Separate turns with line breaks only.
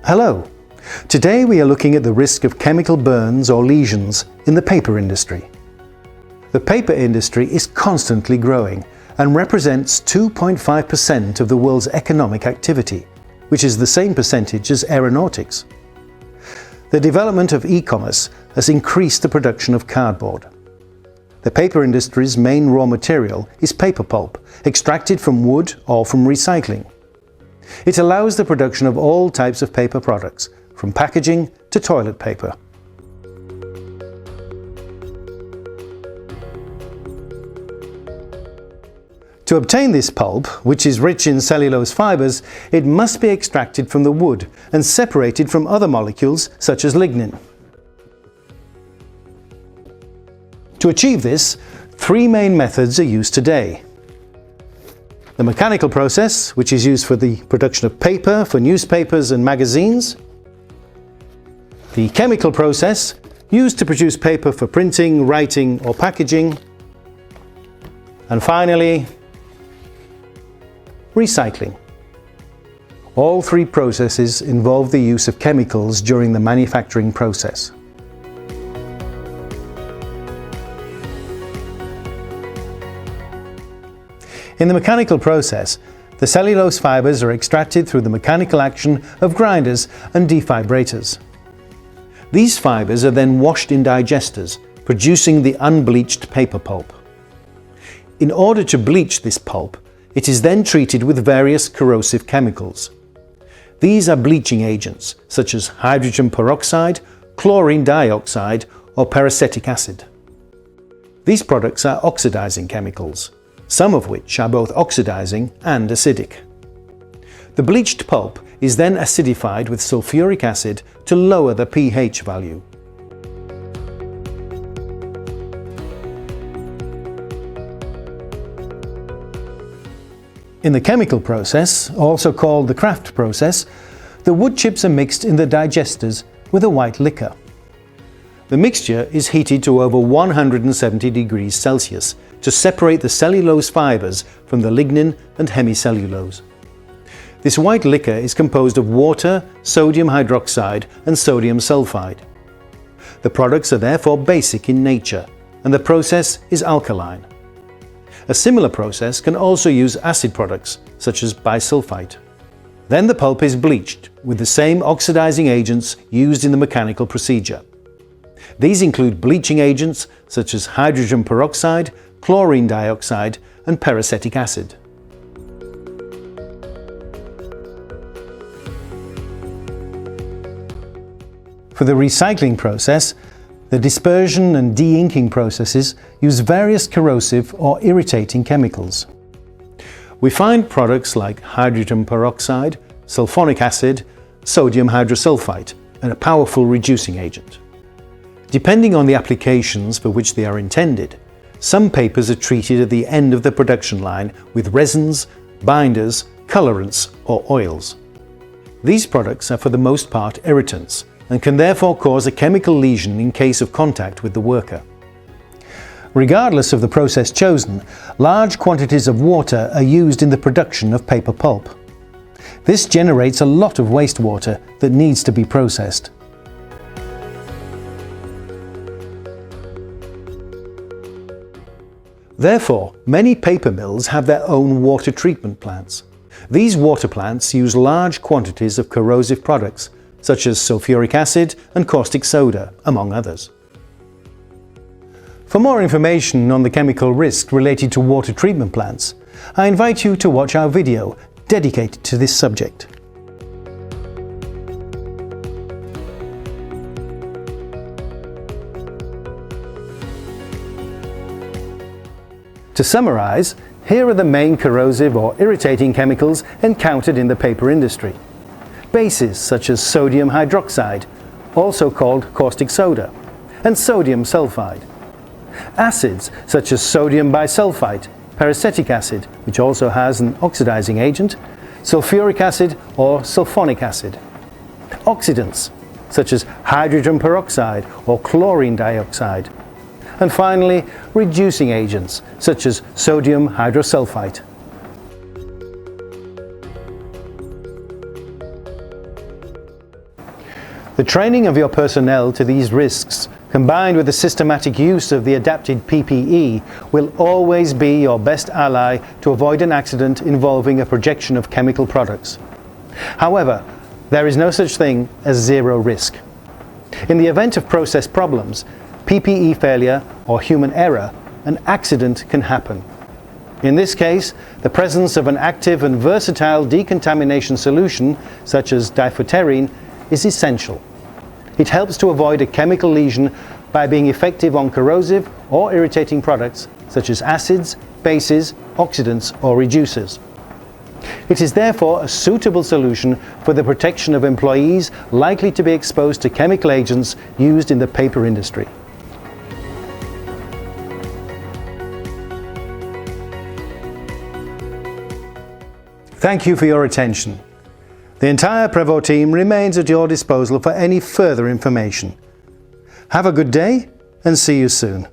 Hello! Today we are looking at the risk of chemical burns or lesions in the paper industry. The paper industry is constantly growing and represents 2.5% of the world's economic activity, which is the same percentage as aeronautics. The development of e-commerce has increased the production of cardboard. The paper industry's main raw material is paper pulp, extracted from wood or from recycling. It allows the production of all types of paper products, from packaging to toilet paper. To obtain this pulp, which is rich in cellulose fibers, it must be extracted from the wood and separated from other molecules such as lignin. To achieve this, three main methods are used today. The mechanical process, which is used for the production of paper for newspapers and magazines. The chemical process, used to produce paper for printing, writing or packaging. And finally, recycling. All three processes involve the use of chemicals during the manufacturing process. In the mechanical process, the cellulose fibers are extracted through the mechanical action of grinders and defibrators. These fibers are then washed in digesters, producing the unbleached paper pulp. In order to bleach this pulp, it is then treated with various corrosive chemicals. These are bleaching agents such as hydrogen peroxide, chlorine dioxide or peracetic acid. These products are oxidizing chemicals, some of which are both oxidizing and acidic. The bleached pulp is then acidified with sulfuric acid to lower the pH value. In the chemical process, also called the Kraft process, the wood chips are mixed in the digesters with a white liquor. The mixture is heated to over 170 degrees Celsius to separate the cellulose fibers from the lignin and hemicellulose. This white liquor is composed of water, sodium hydroxide and sodium sulfide. The products are therefore basic in nature, and the process is alkaline. A similar process can also use acid products, such as bisulfite. Then the pulp is bleached with the same oxidizing agents used in the mechanical procedure. These include bleaching agents such as hydrogen peroxide, chlorine dioxide and peracetic acid. For the recycling process, the dispersion and de-inking processes use various corrosive or irritating chemicals. We find products like hydrogen peroxide, sulfonic acid, sodium hydrosulfite, and a powerful reducing agent. Depending on the applications for which they are intended, some papers are treated at the end of the production line with resins, binders, colorants, or oils. These products are for the most part irritants and can therefore cause a chemical lesion in case of contact with the worker. Regardless of the process chosen, large quantities of water are used in the production of paper pulp. This generates a lot of wastewater that needs to be processed. Therefore, many paper mills have their own water treatment plants. These water plants use large quantities of corrosive products, such as sulfuric acid and caustic soda, among others. For more information on the chemical risk related to water treatment plants, I invite you to watch our video dedicated to this subject. To summarize, here are the main corrosive or irritating chemicals encountered in the paper industry. Bases such as sodium hydroxide, also called caustic soda, and sodium sulfide. Acids such as sodium bisulfite, peracetic acid, which also has an oxidizing agent, sulfuric acid or sulfonic acid. Oxidants such as hydrogen peroxide or chlorine dioxide. And finally, reducing agents such as sodium hydrosulfite. The training of your personnel to these risks, combined with the systematic use of the adapted PPE, will always be your best ally to avoid an accident involving a projection of chemical products. However, there is no such thing as zero risk. In the event of process problems, PPE failure or human error, an accident can happen. In this case, the presence of an active and versatile decontamination solution, such as diphtherine, is essential. It helps to avoid a chemical lesion by being effective on corrosive or irritating products such as acids, bases, oxidants or reducers. It is therefore a suitable solution for the protection of employees likely to be exposed to chemical agents used in the paper industry. Thank you for your attention. The entire Prevo team remains at your disposal for any further information. Have a good day and see you soon.